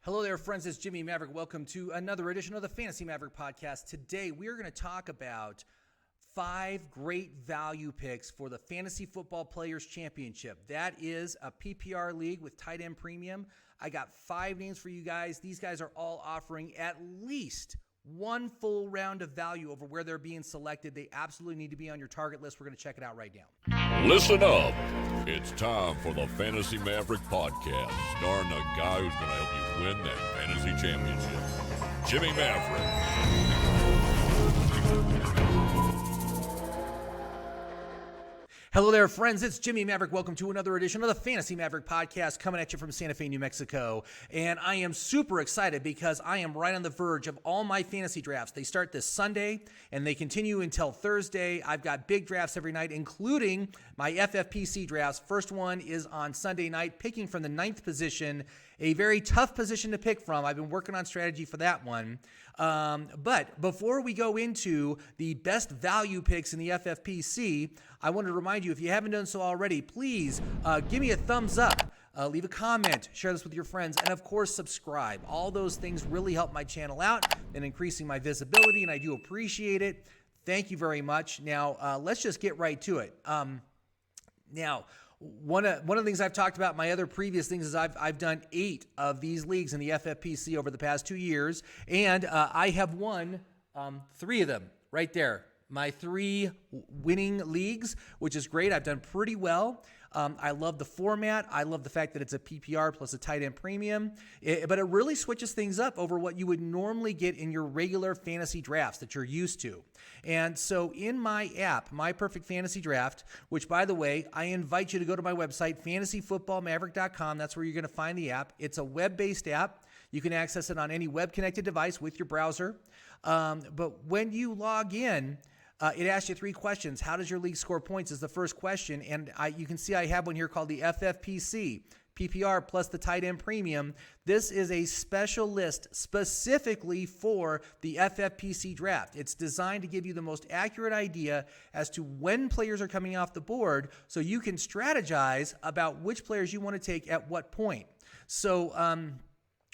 Hello there, friends. It's Jimmy Maverick. Welcome to another edition of the Fantasy Maverick podcast. Today, we are going to talk about 5 great value picks for the Fantasy Football Players Championship. That is a PPR league with tight end premium. I got 5 names for you guys. These guys are all offering at least one full round of value over where they're being selected. They absolutely need to be on your target list. We're going to check it out right now. Listen up. It's time for the Fantasy Maverick podcast, starring the guy who's going to help you win that fantasy championship, Jimmy Maverick. Hello there, friends. It's Jimmy Maverick. Welcome to another edition of the Fantasy Maverick podcast, coming at you from Santa Fe, New Mexico. And I am super excited because I am right on the verge of all my fantasy drafts. They start this Sunday and they continue until Thursday. I've got big drafts every night, including my FFPC drafts. First one is on Sunday night, picking from the 9th position, a very tough position to pick from. I've been working on strategy for that one. But before we go into the best value picks in the FFPC, I want to remind you, if you haven't done so already, please give me a thumbs up, leave a comment, share this with your friends, and of course, subscribe. All those things really help my channel out and increasing my visibility, and I do appreciate it. Thank you very much. Now, let's just get right to it. Now, one of the things I've talked about in my other previous things is I've done 8 of these leagues in the FFPC over the past 2 years, and I have won 3 of them right there. My 3 winning leagues, which is great. I've done pretty well. I love the format. I love the fact that it's a PPR plus a tight end premium, but it really switches things up over what you would normally get in your regular fantasy drafts that you're used to. And so in my app, My Perfect Fantasy Draft, which, by the way, I invite you to go to my website, fantasyfootballmaverick.com. That's where you're going to find the app. It's a web-based app. You can access it on any web-connected device with your browser. But when you log in, it asks you 3 questions. How does your league score points is the first question. And you can see I have one here called the FFPC, PPR plus the tight end premium. This is a special list specifically for the FFPC draft. It's designed to give you the most accurate idea as to when players are coming off the board so you can strategize about which players you want to take at what point. So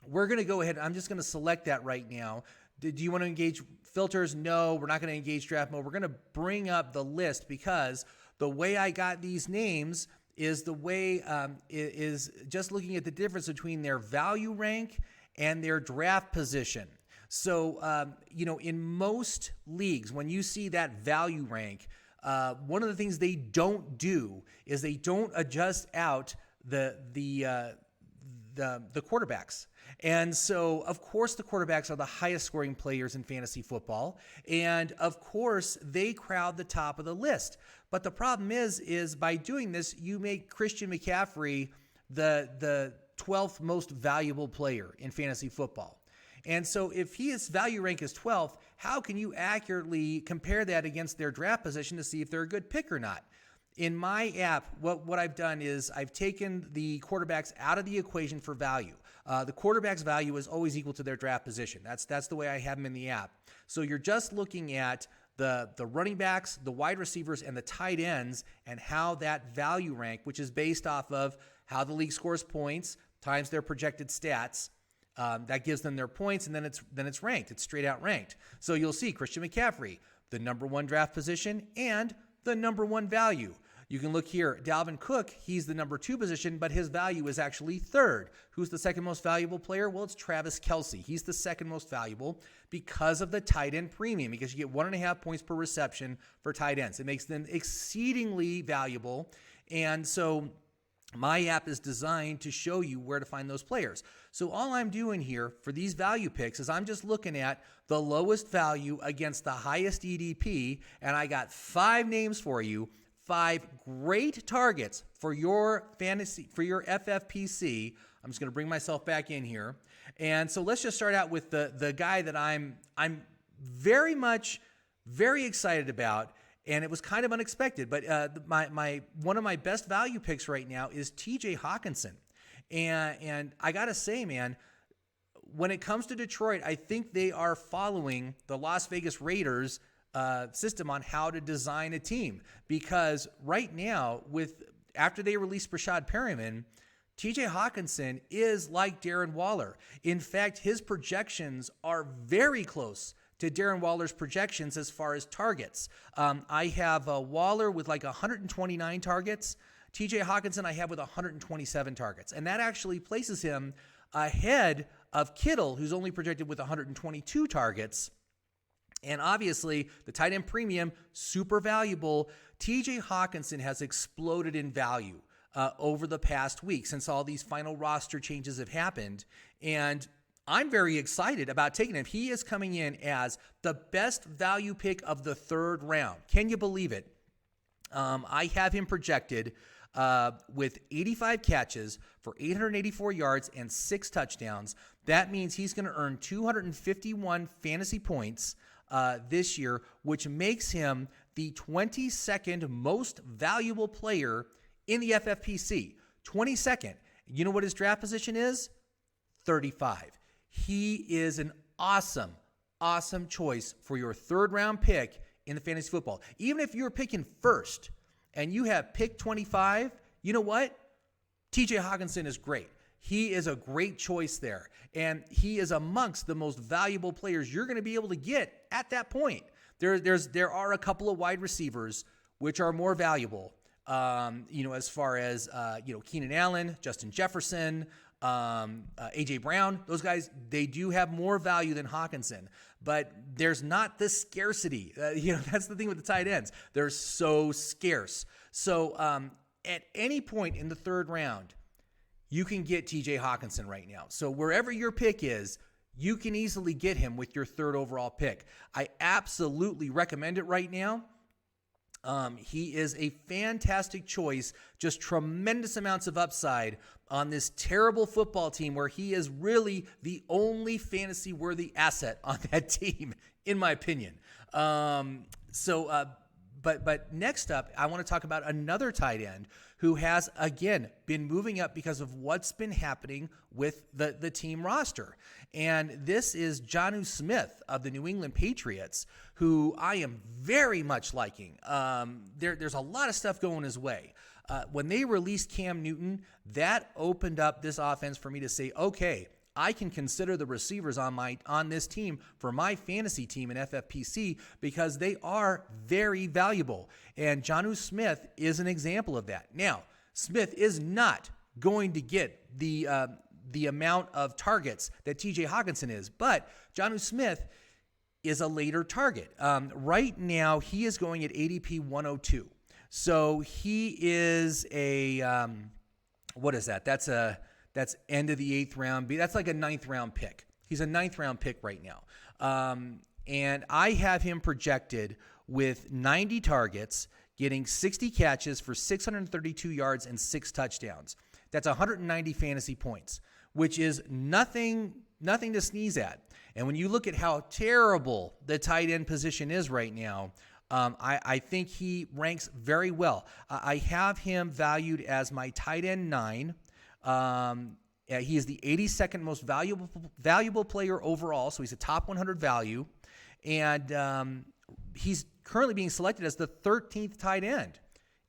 we're going to go ahead. I'm just going to select that right now. Do you want to engage filters? No, we're not going to engage draft mode. We're going to bring up the list because the way I got these names is the way is just looking at the difference between their value rank and their draft position. So, in most leagues, when you see that value rank, one of the things they don't do is they don't adjust out the quarterbacks. And so, of course, the quarterbacks are the highest scoring players in fantasy football. And of course, they crowd the top of the list. But the problem is by doing this, you make Christian McCaffrey the 12th most valuable player in fantasy football. And so if his value rank is 12th, how can you accurately compare that against their draft position to see if they're a good pick or not? In my app, what I've done is I've taken the quarterbacks out of the equation for value. The quarterback's value is always equal to their draft position. That's the way I have them in the app. So you're just looking at the running backs, the wide receivers, and the tight ends and how that value rank, which is based off of how the league scores points times their projected stats, that gives them their points, and then it's ranked. It's straight out ranked. So you'll see Christian McCaffrey, the number 1 draft position, and the number 1 value. You can look here, Dalvin Cook, he's the number 2 position, but his value is actually 3rd. Who's the second most valuable player? Well, it's Travis Kelce. He's the second most valuable because of the tight end premium, because you get 1.5 points per reception for tight ends. It makes them exceedingly valuable. And so my app is designed to show you where to find those players. So all I'm doing here for these value picks is I'm just looking at the lowest value against the highest EDP, and I got 5 names for you. 5 great targets for your fantasy, for your FFPC. I'm just going to bring myself back in here. And so let's just start out with the guy that I'm very excited about, and it was kind of unexpected. But one of my best value picks right now is TJ Hockenson. And I got to say, man, when it comes to Detroit, I think they are following the Las Vegas Raiders system on how to design a team, because right now after they released Rashad Perriman, TJ Hockenson is like Darren Waller. In fact, his projections are very close to Darren Waller's projections as far as targets. I have Waller with like 129 targets. TJ Hockenson I have with 127 targets. And that actually places him ahead of Kittle, who's only projected with 122 targets. And obviously, the tight end premium, super valuable. TJ Hockenson has exploded in value over the past week since all these final roster changes have happened. And I'm very excited about taking him. He is coming in as the best value pick of the third round. Can you believe it? I have him projected with 85 catches for 884 yards and 6 touchdowns. That means he's going to earn 251 fantasy points this year, which makes him the 22nd most valuable player in the FFPC. 22nd. You know what his draft position is? 35. He is an awesome choice for your third round pick in the fantasy football. Even if you're picking first and you have pick 25, you know what? TJ Hockenson is great. He is a great choice there. And he is amongst the most valuable players you're going to be able to get at that point. There are a couple of wide receivers which are more valuable. As far as, Keenan Allen, Justin Jefferson, A.J. Brown, those guys, they do have more value than Hockenson, but there's not this scarcity. That's the thing with the tight ends. They're so scarce. So at any point in the third round, you can get T.J. Hockenson right now. So wherever your pick is, you can easily get him with your third overall pick. I absolutely recommend it right now. He is a fantastic choice, just tremendous amounts of upside on this terrible football team where he is really the only fantasy-worthy asset on that team, in my opinion. But next up, I want to talk about another tight end who has, again, been moving up because of what's been happening with the team roster. And this is Jonnu Smith of the New England Patriots, who I am very much liking. There's a lot of stuff going his way. When they released Cam Newton, that opened up this offense for me to say, okay, I can consider the receivers on this team for my fantasy team in FFPC because they are very valuable. And Jonnu Smith is an example of that. Now, Smith is not going to get the amount of targets that TJ Hockenson is, but Jonnu Smith is a later target. Right now, he is going at ADP 102. So he is a, what is that? That's end of the 8th round. That's like a 9th round pick. He's a 9th round pick right now. And I have him projected with 90 targets, getting 60 catches for 632 yards and 6 touchdowns. That's 190 fantasy points, which is nothing to sneeze at. And when you look at how terrible the tight end position is right now, I think he ranks very well. I have him valued as my tight end 9. He is the 82nd most valuable player overall, so he's a top 100 value. And he's currently being selected as the 13th tight end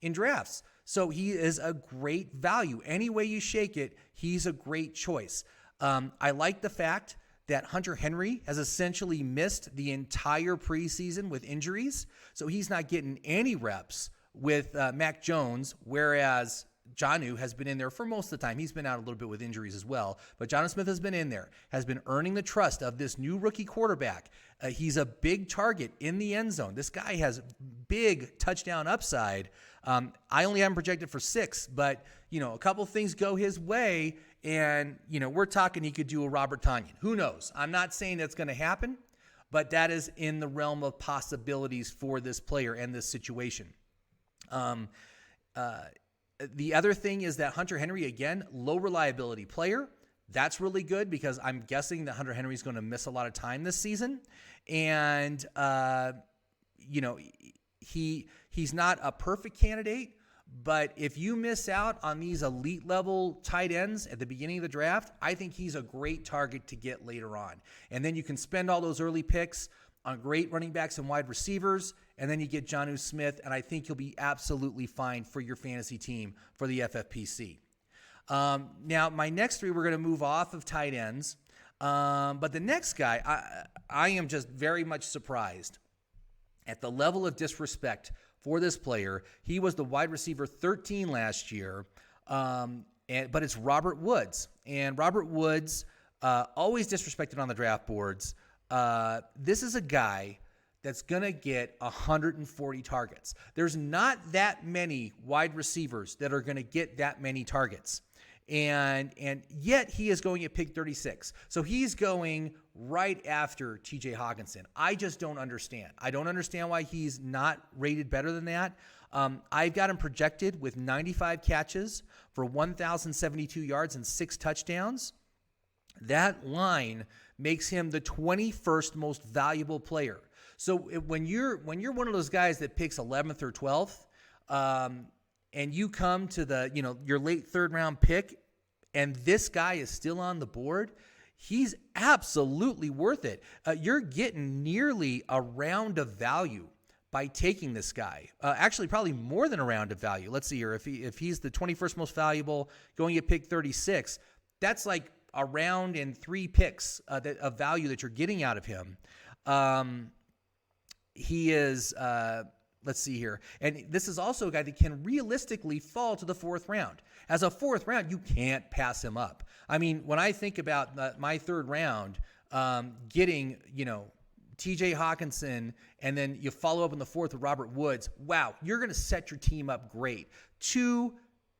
in drafts. So he is a great value. Any way you shake it, he's a great choice. I like the fact that Hunter Henry has essentially missed the entire preseason with injuries. So he's not getting any reps with Mac Jones, whereas Jonnu has been in there for most of the time. He's been out a little bit with injuries as well. But Jonnu Smith has been in there, has been earning the trust of this new rookie quarterback. He's a big target in the end zone. This guy has big touchdown upside. I only have him projected for 6, but, a couple things go his way, and, we're talking he could do a Robert Tonyan. Who knows? I'm not saying that's going to happen, but that is in the realm of possibilities for this player and this situation. The other thing is that Hunter Henry, again, low reliability player. That's really good because I'm guessing that Hunter Henry is going to miss a lot of time this season. And, he's not a perfect candidate, but if you miss out on these elite level tight ends at the beginning of the draft, I think he's a great target to get later on. And then you can spend all those early picks on great running backs and wide receivers, and then you get Jonnu Smith, and I think he'll be absolutely fine for your fantasy team for the FFPC. Now, my next three, we're going to move off of tight ends. But the next guy, I am just very much surprised at the level of disrespect for this player. He was the wide receiver 13 last year, but it's Robert Woods. And Robert Woods, always disrespected on the draft boards. This is a guy that's going to get 140 targets. There's not that many wide receivers that are going to get that many targets. And yet he is going at pick 36. So he's going right after TJ Hockenson. I just don't understand. I don't understand why he's not rated better than that. I've got him projected with 95 catches for 1,072 yards and 6 touchdowns. That line makes him the 21st most valuable player. So when you're one of those guys that picks 11th or 12th, and you come to your late third round pick, and this guy is still on the board, he's absolutely worth it. You're getting nearly a round of value by taking this guy. Actually, probably more than a round of value. Let's see here. If he's the 21st most valuable, going at pick 36, that's like a round and 3 picks of value that you're getting out of him. He is, let's see here. And this is also a guy that can realistically fall to the 4th round. As a 4th round, you can't pass him up. I mean, when I think about my 3rd round, getting, TJ Hockenson, and then you follow up in the 4th with Robert Woods, wow, you're going to set your team up great. 2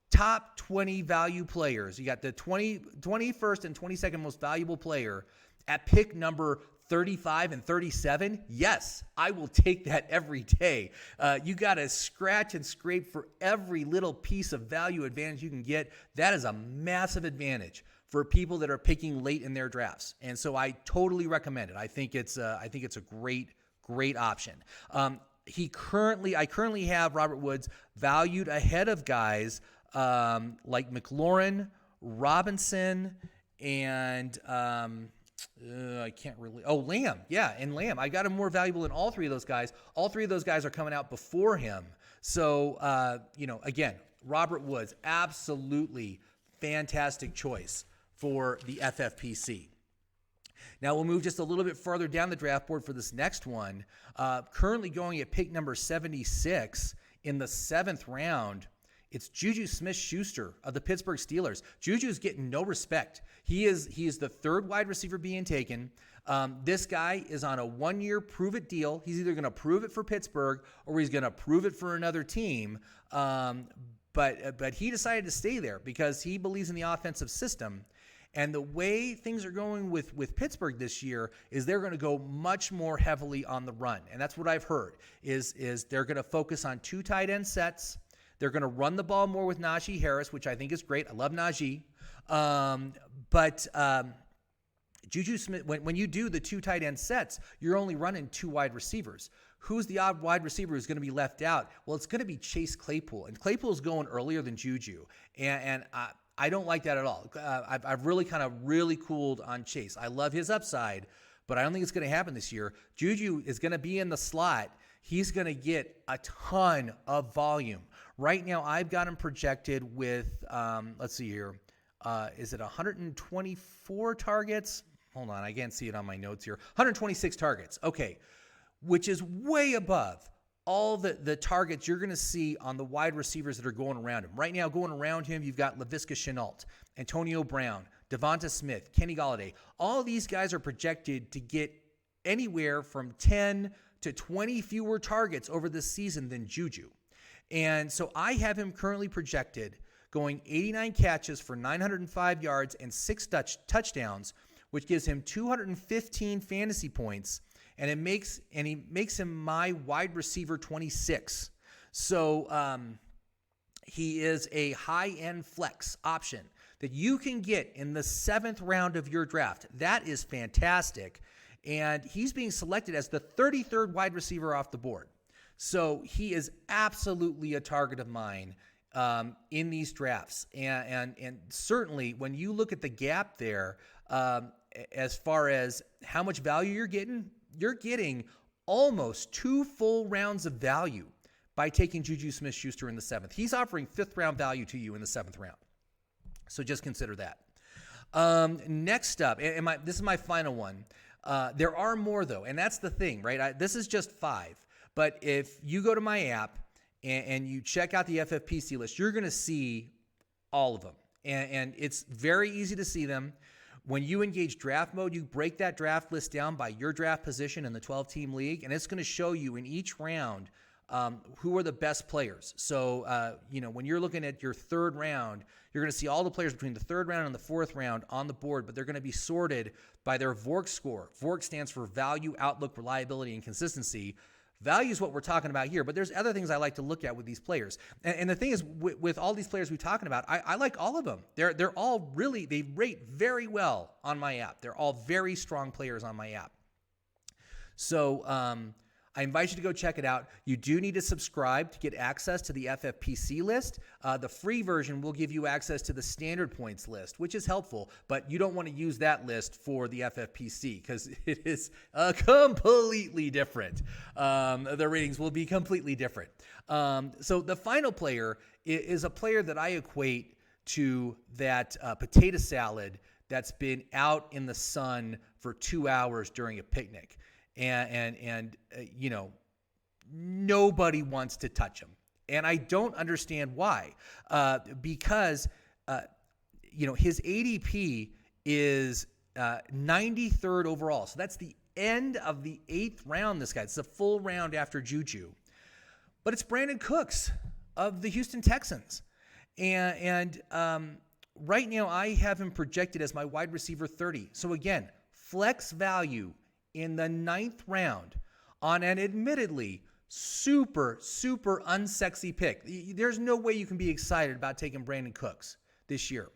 top 20 value players. You got the 21st and 22nd most valuable player at pick number 35 and 37, yes, I will take that every day. You got to scratch and scrape for every little piece of value advantage you can get. That is a massive advantage for people that are picking late in their drafts, and so I totally recommend it. I think it's a great option. I currently have Robert Woods valued ahead of guys like McLaurin, Robinson, and I can't really. Oh, Lamb. Yeah, and Lamb. I got him more valuable than all 3 of those guys. All 3 of those guys are coming out before him. So, again, Robert Woods, absolutely fantastic choice for the FFPC. Now we'll move just a little bit farther down the draft board for this next one. Currently going at pick number 76 in the 7th round. It's Juju SmithSchuster of the Pittsburgh Steelers. Juju's getting no respect. He is the 3rd wide receiver being taken. This guy is on a 1-year prove-it deal. He's either going to prove it for Pittsburgh or he's going to prove it for another team. But he decided to stay there because he believes in the offensive system. And the way things are going with Pittsburgh this year is they're going to go much more heavily on the run. And that's what I've heard is they're going to focus on 2 tight end sets. They're going to run the ball more with Najee Harris, which I think is great. I love Najee. But Juju Smith, when you do the 2 tight end sets, you're only running 2 wide receivers. Who's the odd wide receiver who's going to be left out? Well, it's going to be Chase Claypool. And Claypool's going earlier than Juju. And I don't like that at all. I've really cooled on Chase. I love his upside, but I don't think it's going to happen this year. Juju is going to be in the slot. He's going to get a ton of volume. Right now, I've got him projected with, let's see here, is it 124 targets? Hold on, I can't see it on my notes here. 126 targets, okay, which is way above all the targets you're going to see on the wide receivers that are going around him. Right now, going around him, you've got Laviska Shenault, Antonio Brown, Devonta Smith, Kenny Golladay. All these guys are projected to get anywhere from 10 to 20 fewer targets over this season than Juju. And so I have him currently projected going 89 catches for 905 yards and 6 touchdowns, which gives him 215 fantasy points, and he makes him my wide receiver 26. So he is a high-end flex option that you can get in the 7th round of your draft. That is fantastic. And he's being selected as the 33rd wide receiver off the board. So he is absolutely a target of mine in these drafts. And certainly when you look at the gap there, as far as how much value you're getting almost 2 full rounds of value by taking Juju Smith-Schuster in the 7th. He's offering 5th round value to you in the 7th round. So just consider that. Next up, this is my final one. There are more though, and that's the thing, right? This is just 5. But if you go to my app and you check out the FFPC list, you're going to see all of them. And it's very easy to see them. When you engage draft mode, you break that draft list down by your draft position in the 12-team league, and it's going to show you in each round who are the best players. So, when you're looking at your third round, you're going to see all the players between the third round and the fourth round on the board, but they're going to be sorted by their VORC score. VORC stands for value, outlook, reliability, and consistency. Value is what we're talking about here, but there's other things I like to look at with these players. And the thing is, with all these players we're talking about, I like all of them. They're all really, they rate very well on my app. They're all very strong players on my app. So I invite you to go check it out. You do need to subscribe to get access to the FFPC list. The free version will give you access to the standard points list, which is helpful, but you don't want to use that list for the FFPC because it is completely different. The ratings will be completely different. So the final player is a player that I equate to that potato salad that's been out in the sun for 2 hours during a picnic. And nobody wants to touch him. And I don't understand why. Because his ADP is 93rd overall. So that's the end of the 8th round, this guy. It's a full round after Juju. But it's Brandon Cooks of the Houston Texans. And right now I have him projected as my wide receiver 30. So again, flex value in the 9th round on an admittedly super, super unsexy pick. There's no way you can be excited about taking Brandon Cooks this year.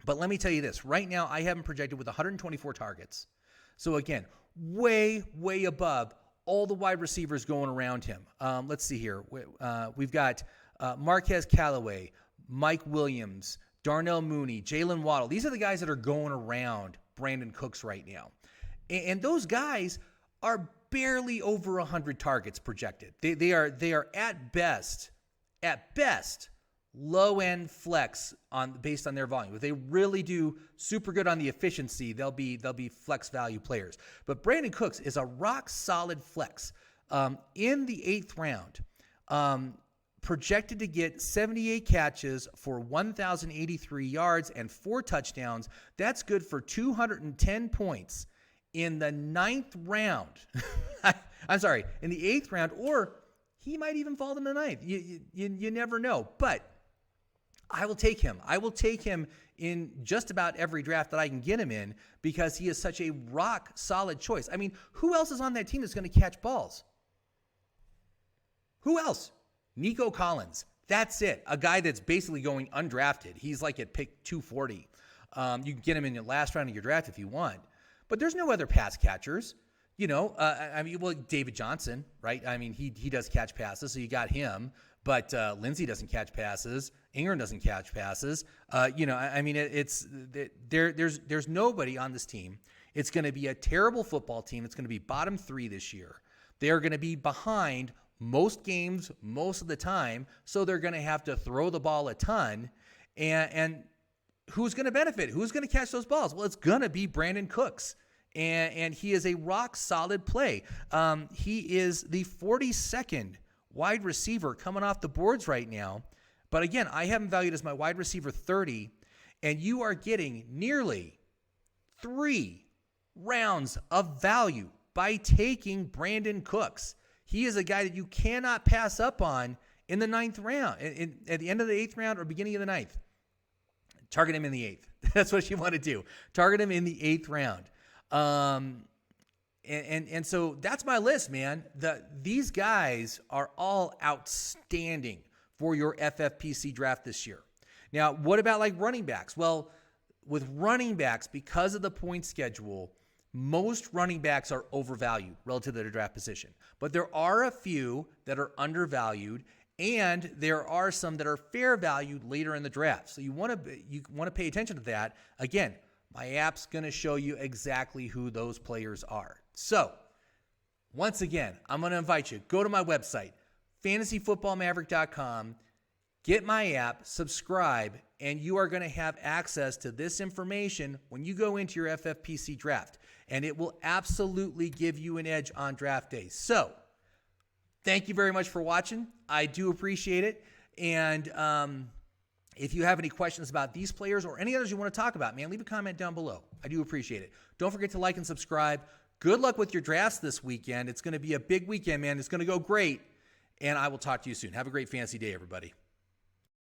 But let me tell you this. Right now, I have him projected with 124 targets. So again, way, way above all the wide receivers going around him. Let's see here. We've got Marquez Callaway, Mike Williams, Darnell Mooney, Jalen Waddle. These are the guys that are going around Brandon Cooks right now. And those guys are barely over 100 targets projected. They are at best, low-end flex based on their volume. If they really do super good on the efficiency, they'll be flex value players. But Brandon Cooks is a rock-solid flex. In the 8th round, projected to get 78 catches for 1,083 yards and 4 touchdowns. That's good for 210 points. In the 9th round, I'm sorry, in the 8th round, or he might even fall in the 9th. You never know. But I will take him. I will take him in just about every draft that I can get him in because he is such a rock-solid choice. I mean, who else is on that team that's going to catch balls? Who else? Nico Collins. That's it. A guy that's basically going undrafted. He's like at pick 240. You can get him in the last round of your draft if you want. But there's no other pass catchers, David Johnson, right? I mean, he does catch passes, so you got him. But Lindsey doesn't catch passes. Ingram doesn't catch passes. There's nobody on this team. It's going to be a terrible football team. It's going to be bottom 3 this year. They're going to be behind most games most of the time, so they're going to have to throw the ball a ton. And who's going to benefit? Who's going to catch those balls? Well, it's going to be Brandon Cooks. And he is a rock-solid play. He is the 42nd wide receiver coming off the boards right now. But again, I have him valued as my wide receiver 30, and you are getting nearly 3 rounds of value by taking Brandon Cooks. He is a guy that you cannot pass up on in the 9th round, at the end of the 8th round or beginning of the 9th. Target him in the 8th. That's what you want to do. Target him in the 8th round. And so that's my list, man. These guys are all outstanding for your FFPC draft this year. Now, what about like running backs? Well, with running backs, because of the point schedule, most running backs are overvalued relative to their draft position. But there are a few that are undervalued, and there are some that are fair valued later in the draft. So you want to pay attention to that. Again, my app's going to show you exactly who those players are. So, once again, I'm going to invite you, go to my website, fantasyfootballmaverick.com, get my app, subscribe, and you are going to have access to this information when you go into your FFPC draft. And it will absolutely give you an edge on draft day. So, thank you very much for watching. I do appreciate it. And if you have any questions about these players or any others you want to talk about, man, leave a comment down below. I do appreciate it. Don't forget to like and subscribe. Good luck with your drafts this weekend. It's going to be a big weekend, man. It's going to go great. And I will talk to you soon. Have a great fantasy day, everybody.